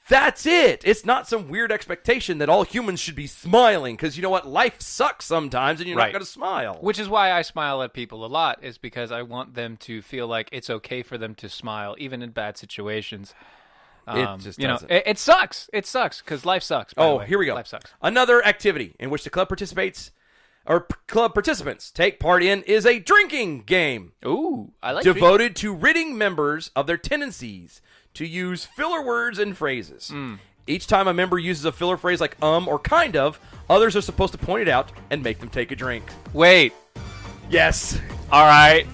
That's it. It's not some weird expectation that all humans should be smiling because you know what? Life sucks sometimes and you're not going to smile. Which is why I smile at people a lot, is because I want them to feel like it's okay for them to smile, even in bad situations. It just doesn't. It sucks. It sucks because life sucks. By the way. Here we go. Life sucks. Another activity in which the club participants take part in is a drinking game. Ooh, I like devoted to ridding members of their tendencies to use filler words and phrases. Each time a member uses a filler phrase like or kind of, others are supposed to point it out and make them take a drink. Wait. Yes. All right.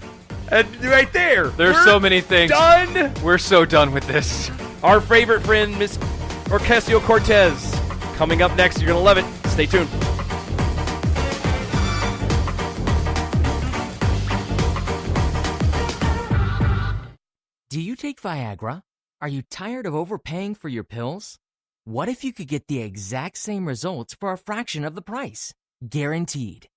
Right there. There's so many things. Done. We're so done with this. Our favorite friend, Miss Cortez, coming up next. You're going to love it. Stay tuned. Do you take Viagra? Are you tired of overpaying for your pills? What if you could get the exact same results for a fraction of the price? Guaranteed.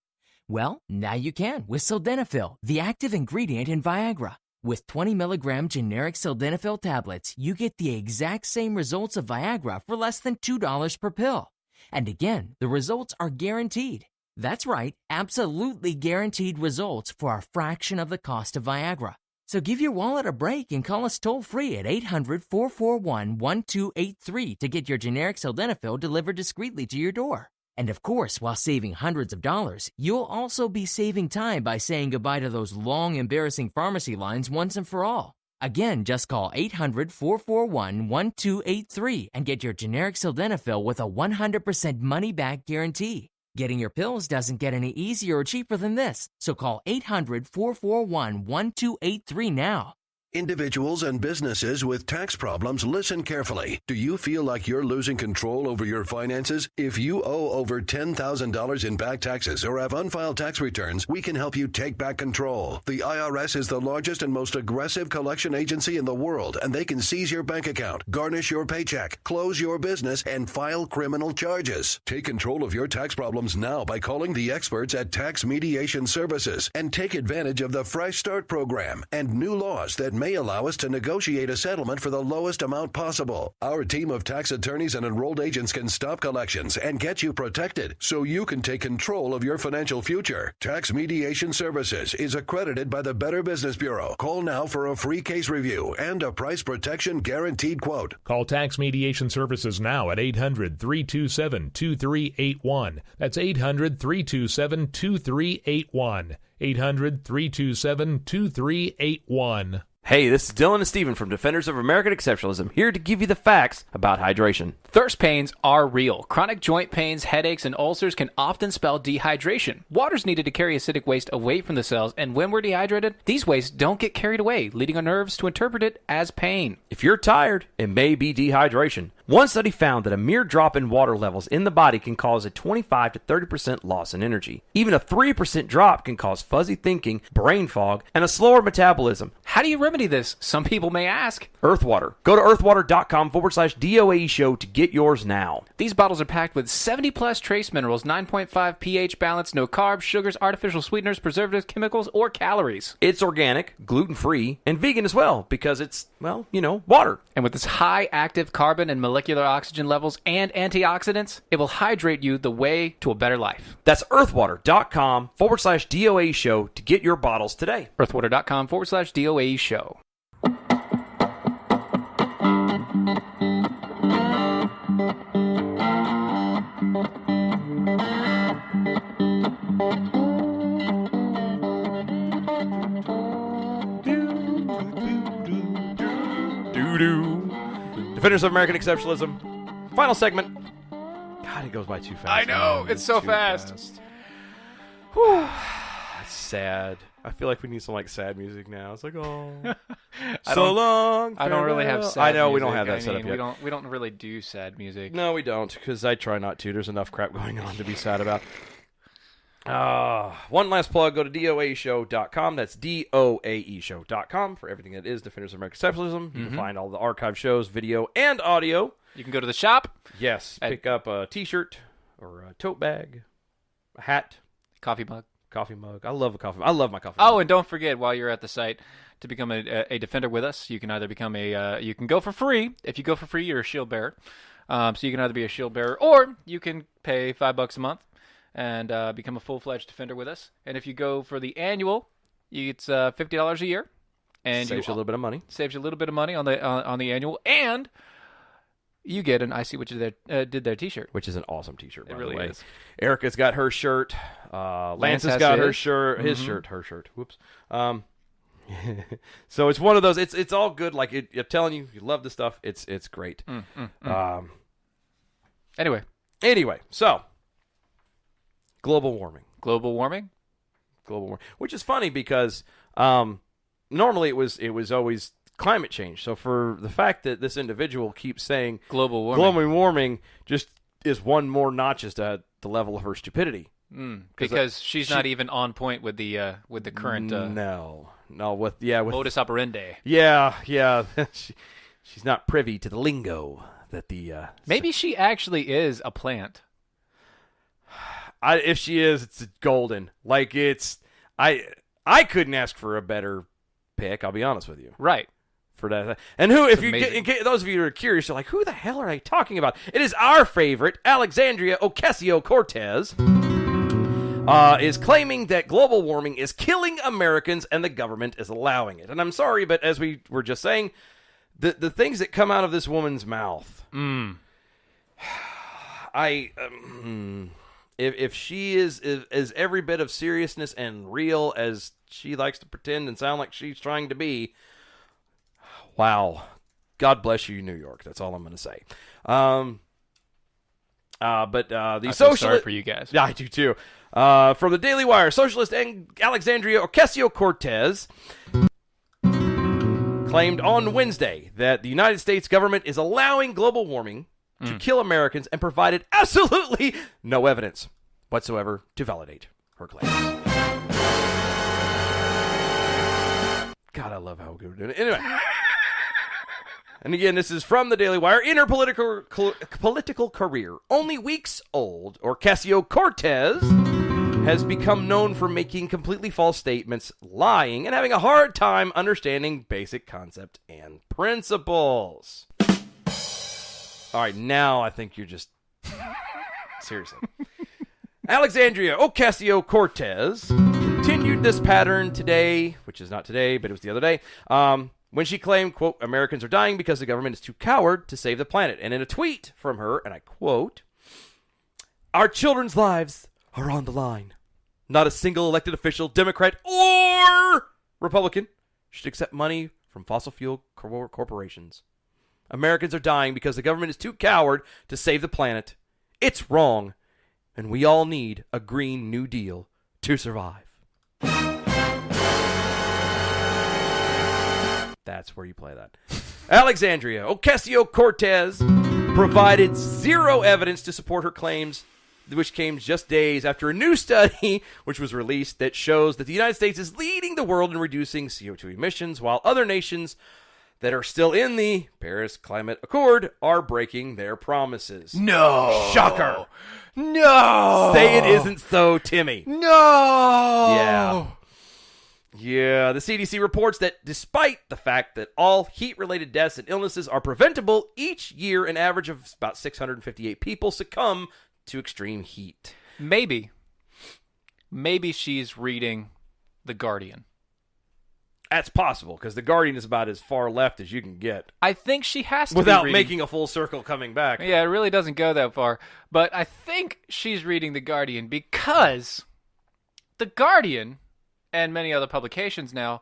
Well, now you can with sildenafil, the active ingredient in Viagra. With 20 milligram generic sildenafil tablets, you get the exact same results of Viagra for less than $2 per pill. And again, the results are guaranteed. That's right, absolutely guaranteed results for a fraction of the cost of Viagra. So give your wallet a break and call us toll-free at 800-441-1283 to get your generic sildenafil delivered discreetly to your door. And of course, while saving hundreds of dollars, you'll also be saving time by saying goodbye to those long, embarrassing pharmacy lines once and for all. Again, just call 800-441-1283 and get your generic sildenafil with a 100% money-back guarantee. Getting your pills doesn't get any easier or cheaper than this, so call 800-441-1283 now. Individuals and businesses with tax problems, listen carefully. Do you feel like you're losing control over your finances? If you owe over $10,000 in back taxes or have unfiled tax returns, we can help you take back control. The IRS is the largest and most aggressive collection agency in the world, and they can seize your bank account, garnish your paycheck, close your business, and file criminal charges. Take control of your tax problems now by calling the experts at Tax Mediation Services and take advantage of the Fresh Start program and new laws that may allow us to negotiate a settlement for the lowest amount possible. Our team of tax attorneys and enrolled agents can stop collections and get you protected so you can take control of your financial future. Tax Mediation Services is accredited by the Better Business Bureau. Call now for a free case review and a price protection guaranteed quote. Call Tax Mediation Services now at 800-327-2381. That's 800-327-2381. 800-327-2381. Hey, this is Dylan and Steven from Defenders of American Exceptionalism, here to give you the facts about hydration. Thirst pains are real. Chronic joint pains, headaches, and ulcers can often spell dehydration. Water's needed to carry acidic waste away from the cells, and when we're dehydrated, these wastes don't get carried away, leading our nerves to interpret it as pain. If you're tired, it may be dehydration. One study found that a mere drop in water levels in the body can cause a 25 to 30% loss in energy. Even a 3% drop can cause fuzzy thinking, brain fog, and a slower metabolism. How do you remedy this? Some people may ask. Earthwater. Go to earthwater.com/DOAE show to get yours now. These bottles are packed with 70 plus trace minerals, 9.5 pH balance, no carbs, sugars, artificial sweeteners, preservatives, chemicals, or calories. It's organic, gluten-free, and vegan as well because it's, well, water. And with its high active carbon and molecular oxygen levels and antioxidants, it will hydrate you the way to a better life. That's earthwater.com/DOAE show to get your bottles today. earthwater.com/DOAE show. Defenders of American Exceptionalism. Final segment. God, it goes by too fast. I know, man. it's so too fast. Whew. It's sad. I feel like we need some sad music now. It's like, oh, so long. I don't really have sad I know music. we don't have that set up yet. We don't really do sad music. No, we don't, because I try not to. There's enough crap going on to be sad about. One last plug, go to DOAEshow.com. That's DOAEshow.com for everything that is Defenders of American Exceptionalism. You can find all the archive shows, video, and audio. You can go to the shop. Yes. Pick up a t-shirt or a tote bag, a hat. Coffee mug. I love a coffee mug. I love my coffee mug. Oh, and don't forget, while you're at the site, to become a Defender with us, you can either become you can go for free. If you go for free, you're a shield bearer. So you can either be a shield bearer or you can pay $5 a month and become a full-fledged Defender with us. And if you go for the annual, it's $50 a year, and saves you a little bit of money. Saves you a little bit of money on the annual, and you get an I See What You Did There t-shirt, which is an awesome t-shirt. By it really the way. is. Erica's got her shirt. Lance has got her shirt. His shirt. Her shirt. Whoops. So it's one of those. It's all good. Like I'm telling you, you love the stuff. It's great. Anyway, so. Global warming, which is funny because normally it was always climate change. So for the fact that this individual keeps saying global warming just is one more notch as to the level of her stupidity. Because she's not even on point with the current with modus operandi. Yeah. She's not privy to the lingo that the maybe she actually is a plant. If she is, it's golden. Like I couldn't ask for a better pick. I'll be honest with you. Right. For that, and who, if amazing. those of you who are curious, are like, who the hell are they talking about? It is our favorite, Alexandria Ocasio-Cortez, is claiming that global warming is killing Americans and the government is allowing it. And I'm sorry, but as we were just saying, the things that come out of this woman's mouth, if she is every bit of seriousness and real as she likes to pretend and sound like she's trying to be. Wow. God bless you, New York. That's all I'm going to say. But the I feel socialist... sorry for you guys. Yeah, I do too. From the Daily Wire, Socialist and Alexandria Ocasio-Cortez claimed on Wednesday that the United States government is allowing global warming to kill Americans and provided absolutely no evidence whatsoever to validate her claims. God, I love how good we're doing it. Anyway... And again, this is from the Daily Wire. In her political career, only weeks old, Ocasio-Cortez has become known for making completely false statements, lying, and having a hard time understanding basic concept and principles. All right, now I think you're just... Seriously. Alexandria Ocasio-Cortez continued this pattern today, which is not today, but it was the other day, when she claimed, quote, Americans are dying because the government is too coward to save the planet. And in a tweet from her, and I quote, our children's lives are on the line. Not a single elected official, Democrat or Republican, should accept money from fossil fuel corporations. Americans are dying because the government is too coward to save the planet. It's wrong, and we all need a Green New Deal to survive. That's where you play that. Alexandria Ocasio-Cortez provided zero evidence to support her claims, which came just days after a new study, which was released, that shows that the United States is leading the world in reducing CO2 emissions, while other nations that are still in the Paris Climate Accord are breaking their promises. No. Shocker. No. Say it isn't so, Timmy. No. Yeah. Yeah, the CDC reports that despite the fact that all heat-related deaths and illnesses are preventable, each year an average of about 658 people succumb to extreme heat. Maybe she's reading The Guardian. That's possible, because The Guardian is about as far left as you can get. I think she has to without be reading... making a full circle coming back. Yeah, it really doesn't go that far. But I think she's reading The Guardian because The Guardian... and many other publications now,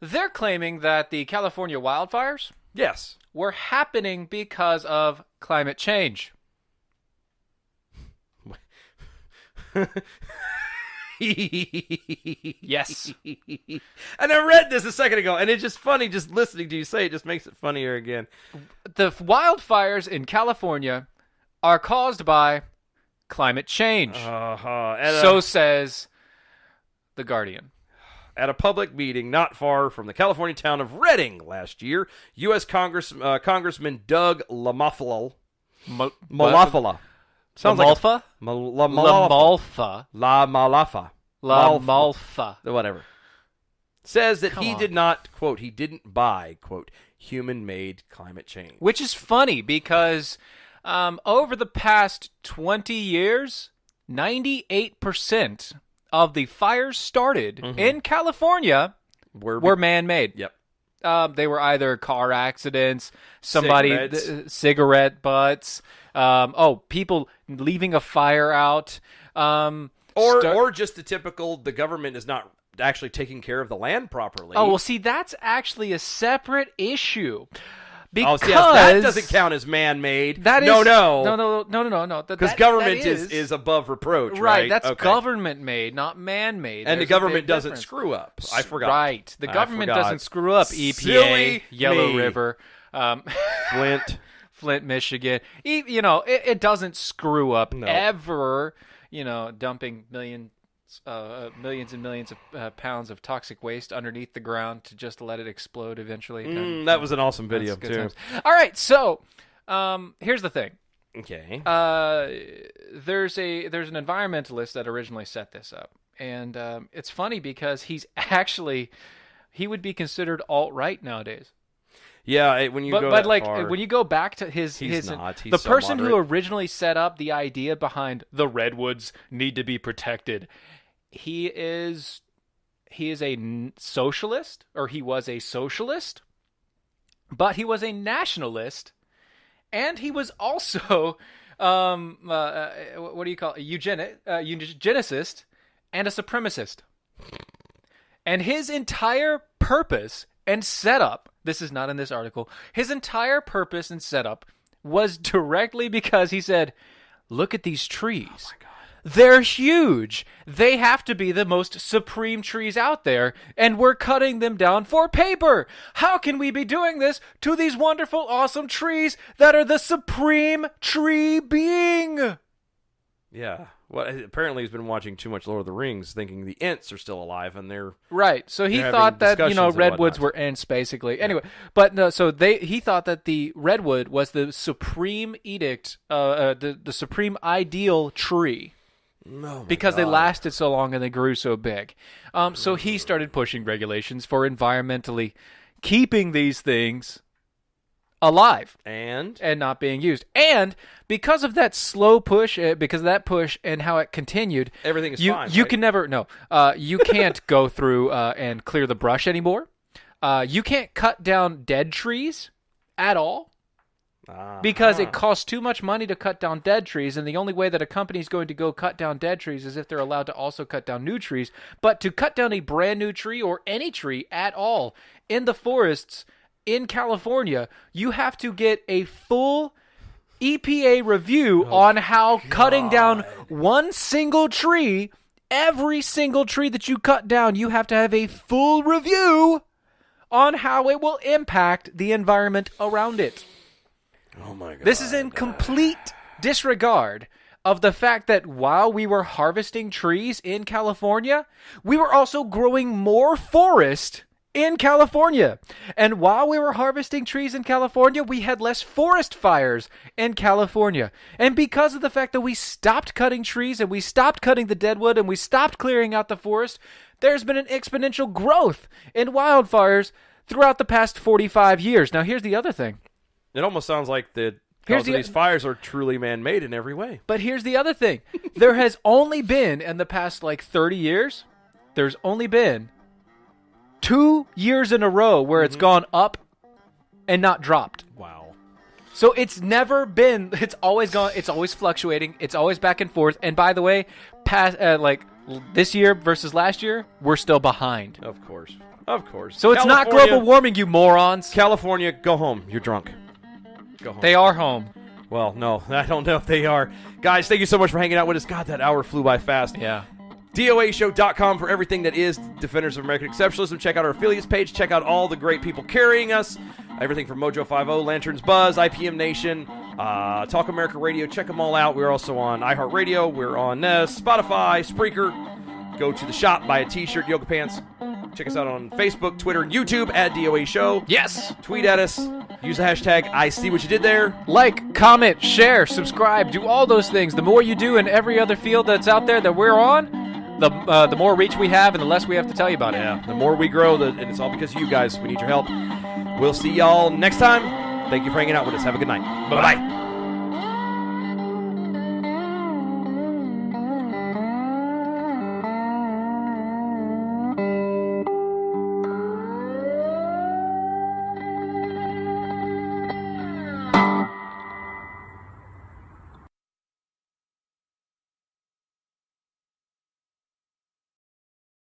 they're claiming that the California wildfires yes, were happening because of climate change. Yes. And I read this a second ago, and it's just funny just listening to you say it just makes it funnier again. The wildfires in California are caused by climate change. So says The Guardian. At a public meeting not far from the California town of Redding last year, U.S. Congressman Doug Malafala. Sounds like Malfa. Whatever. Says that he did not, quote, he didn't buy, quote, human-made climate change. Which is funny because over the past 20 years, 98% of the fires started in California were man-made. Yep. They were either car accidents, cigarette butts, people leaving a fire out, or just the typical, the government is not actually taking care of the land properly. Oh, well, see, that's actually a separate issue. Because that doesn't count as man-made. That is no. Because government is above reproach, right? That's government-made, not man-made. And the government doesn't screw up. I forgot. Right. The government doesn't screw up. EPA, Yellow River, Flint, Michigan. It doesn't screw up ever. Dumping millions and millions of pounds of toxic waste underneath the ground to just let it explode eventually. That was an awesome video, too. All right, so here's the thing. Okay. There's an environmentalist that originally set this up, and it's funny because he would be considered alt-right nowadays. Yeah, when you go but that like far, when you go back to he's not. He's the so person who moderate. originally set up the idea behind the redwoods need to be protected, he is a socialist, or he was a socialist, but he was a nationalist, and he was also what do you call it? Eugenicist and a supremacist. And his entire purpose and setup, this is not in this article, his entire purpose and setup was directly because he said, look at these trees. Oh my God. They're huge. They have to be the most supreme trees out there, and we're cutting them down for paper. How can we be doing this to these wonderful, awesome trees that are the supreme tree being? Yeah. Well, apparently he's been watching too much Lord of the Rings, thinking the Ents are still alive, and they're right. So he having thought that discussions and redwoods whatnot. were Ents basically. Anyway, but no. So he thought that the redwood was the supreme edict, the supreme ideal tree. Because they lasted so long and they grew so big. So he started pushing regulations for environmentally keeping these things alive and not being used. And because of that slow push, because of that push and how it continued, everything is fine. You right? can never you can't go through and clear the brush anymore. You can't cut down dead trees at all. Because it costs too much money to cut down dead trees, and the only way that a company is going to go cut down dead trees is if they're allowed to also cut down new trees. But to cut down a brand new tree or any tree at all in the forests in California, you have to get a full EPA review on how cutting down one single tree, every single tree that you cut down, you have to have a full review on how it will impact the environment around it. Oh my God. This is in complete disregard of the fact that while we were harvesting trees in California, we were also growing more forest in California. And while we were harvesting trees in California, we had less forest fires in California. And because of the fact that we stopped cutting trees and we stopped cutting the deadwood and we stopped clearing out the forest, there's been an exponential growth in wildfires throughout the past 45 years. Now, here's the other thing. It almost sounds like these fires are truly man-made in every way. But here's the other thing. There has only been, in the past 30 years, there's only been 2 years in a row where it's gone up and not dropped. Wow. So it's never been, it's always fluctuating, it's always back and forth. And by the way, this year versus last year, we're still behind. Of course. So it's not global warming, you morons. California, go home. You're drunk. Go home. They are home. Well, no, I don't know if they are. Guys, thank you so much for hanging out with us. God, that hour flew by fast. Yeah. DOAshow.com for everything that is Defenders of American Exceptionalism. Check out our affiliates page. Check out all the great people carrying us. Everything from Mojo 50, Lanterns Buzz, IPM Nation, Talk America Radio. Check them all out. We're also on iHeartRadio. We're on Spotify, Spreaker. Go to the shop, buy a t-shirt, yoga pants. Check us out on Facebook, Twitter, and YouTube at DOA Show. Yes. Tweet at us. Use the hashtag I see what you did there. Like, comment, share, subscribe, do all those things. The more you do in every other field that's out there that we're on, the more reach we have and the less we have to tell you about it. Yeah, the more we grow, and it's all because of you guys. We need your help. We'll see y'all next time. Thank you for hanging out with us. Have a good night. Bye-bye.